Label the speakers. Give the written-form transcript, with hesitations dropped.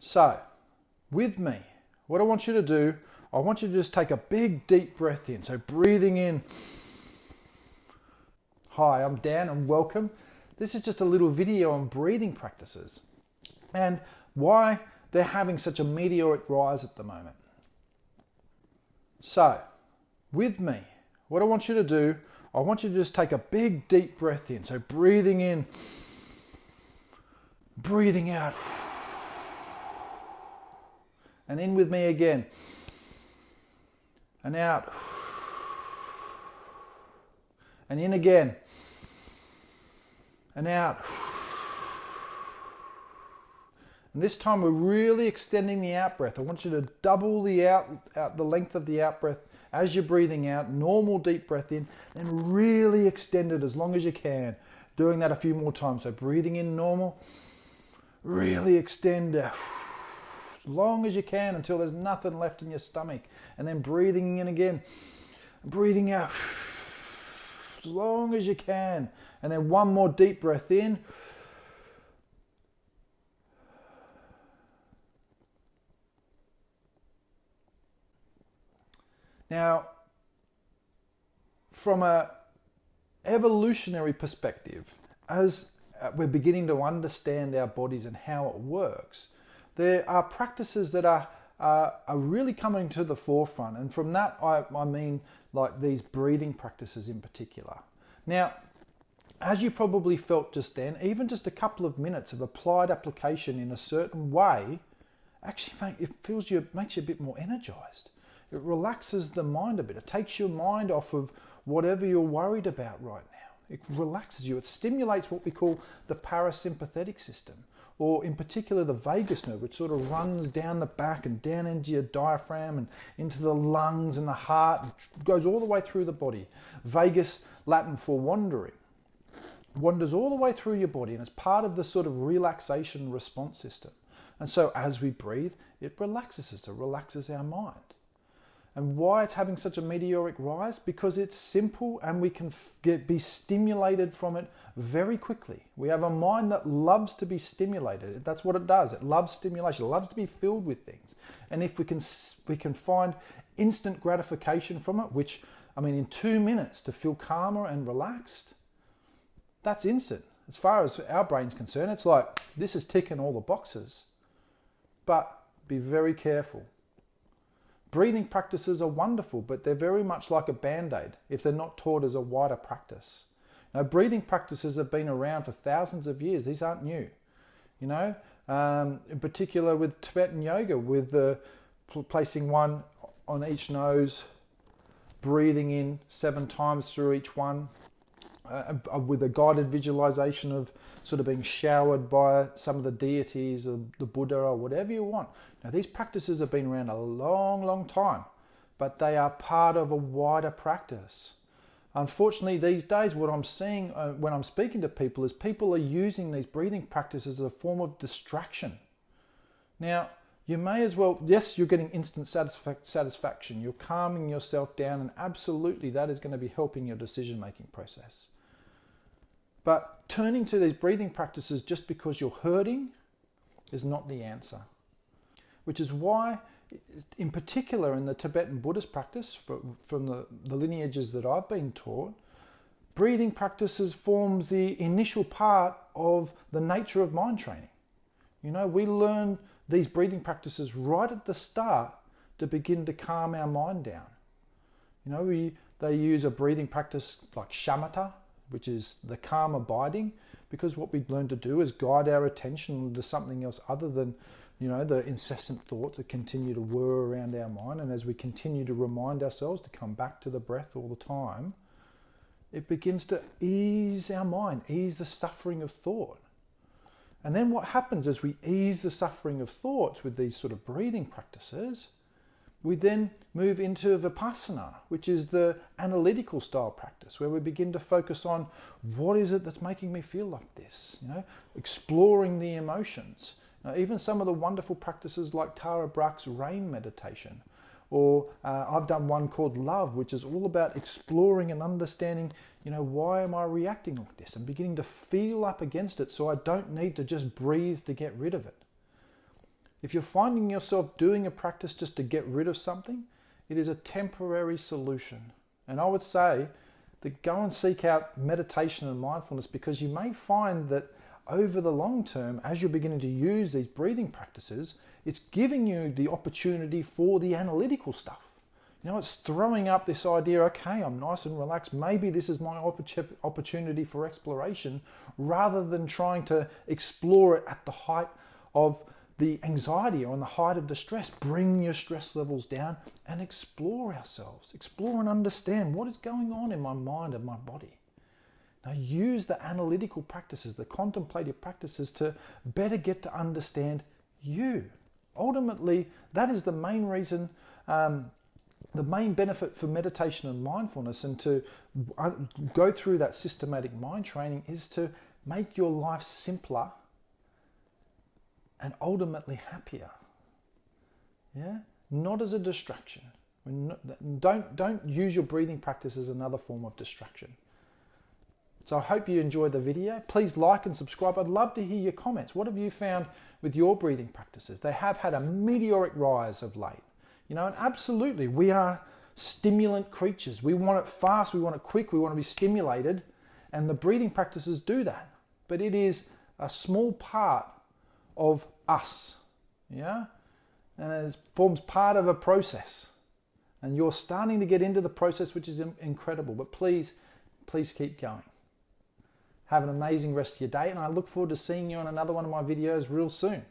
Speaker 1: So, with me, what I want you to do, I want you to just take a big deep breath in. So breathing in. Hi, I'm Dan and welcome. This is just a little video on breathing practices and why they're having such a meteoric rise at the moment. So, with me, what I want you to do, I want you to just take a big deep breath in. So breathing in, breathing out. And in with me again. And out. And in again. And out. And this time we're really extending the out breath. I want you to double the the length of the out breath as you're breathing out. Normal deep breath in, and really extend it as long as you can. Doing that a few more times. So breathing in normal, really extend as long as you can until there's nothing left in your stomach. And then breathing in again, breathing out as long as you can. And then one more deep breath in. Now, from an evolutionary perspective, as we're beginning to understand our bodies and how it works, there are practices that are really coming to the forefront. And from that, I mean like these breathing practices in particular. Now, as you probably felt just then, even just a couple of minutes of applied application in a certain way actually makes you a bit more energized. It relaxes the mind a bit. It takes your mind off of whatever you're worried about right now. It relaxes you. It stimulates what we call the parasympathetic system, or in particular the vagus nerve, which sort of runs down the back and down into your diaphragm and into the lungs and the heart and goes all the way through the body. Vagus, Latin for wandering, wanders all the way through your body and is part of the sort of relaxation response system. And so as we breathe, it relaxes us. It relaxes our mind. And why it's having such a meteoric rise? Because it's simple and we can be stimulated from it very quickly. We have a mind that loves to be stimulated. That's what it does. It loves stimulation. It loves to be filled with things. And if we can find instant gratification from it, which, I mean, in 2 minutes to feel calmer and relaxed, that's instant. As far as our brain's concerned, it's like, this is ticking all the boxes. But be very careful. Breathing practices are wonderful, but they're very much like a band-aid if they're not taught as a wider practice. Now, breathing practices have been around for thousands of years. These aren't new. You know, in particular with Tibetan yoga, with placing one on each nose, breathing in 7 times through each one, with a guided visualization of sort of being showered by some of the deities or the Buddha or whatever you want. Now, these practices have been around a long, long time, but they are part of a wider practice. Unfortunately, these days, what I'm seeing when I'm speaking to people is people are using these breathing practices as a form of distraction. Now, you may as well, yes, you're getting instant satisfaction. You're calming yourself down, and absolutely that is going to be helping your decision-making process. But turning to these breathing practices just because you're hurting is not the answer. Which is why, in particular in the Tibetan Buddhist practice, from the lineages that I've been taught, breathing practices forms the initial part of the nature of mind training. You know, we learn these breathing practices right at the start to begin to calm our mind down. You know, they use a breathing practice like shamatha, which is the calm abiding, because what we learn to do is guide our attention to something else other than, you know, the incessant thoughts that continue to whir around our mind. And as we continue to remind ourselves to come back to the breath all the time, it begins to ease our mind, ease the suffering of thought. And then what happens as we ease the suffering of thoughts with these sort of breathing practices, we then move into Vipassana, which is the analytical style practice, where we begin to focus on what is it that's making me feel like this, you know, exploring the emotions. Now, even some of the wonderful practices like Tara Brach's rain meditation, or I've done one called Love, which is all about exploring and understanding, you know, why am I reacting like this, and beginning to feel up against it so I don't need to just breathe to get rid of it. If you're finding yourself doing a practice just to get rid of something, it is a temporary solution. And I would say that go and seek out meditation and mindfulness, because you may find that over the long term, as you're beginning to use these breathing practices, it's giving you the opportunity for the analytical stuff. You know, it's throwing up this idea, okay, I'm nice and relaxed, maybe this is my opportunity for exploration, rather than trying to explore it at the height of the anxiety or on the height of the stress. Bring your stress levels down and explore ourselves. Explore and understand what is going on in my mind and my body. Now use the analytical practices, the contemplative practices to better get to understand you. Ultimately, that is the main reason, the main benefit for meditation and mindfulness, and to go through that systematic mind training, is to make your life simpler and ultimately happier. Yeah, not as a distraction. Don't use your breathing practice as another form of distraction. So I hope you enjoyed the video. Please like and subscribe. I'd love to hear your comments. What have you found with your breathing practices? They have had a meteoric rise of late. You know, and absolutely, we are stimulant creatures. We want it fast, we want it quick, we want to be stimulated, and the breathing practices do that. But it is a small part of us, yeah? And it forms part of a process. And you're starting to get into the process, which is incredible. But please keep going. Have an amazing rest of your day, and I look forward to seeing you on another one of my videos real soon.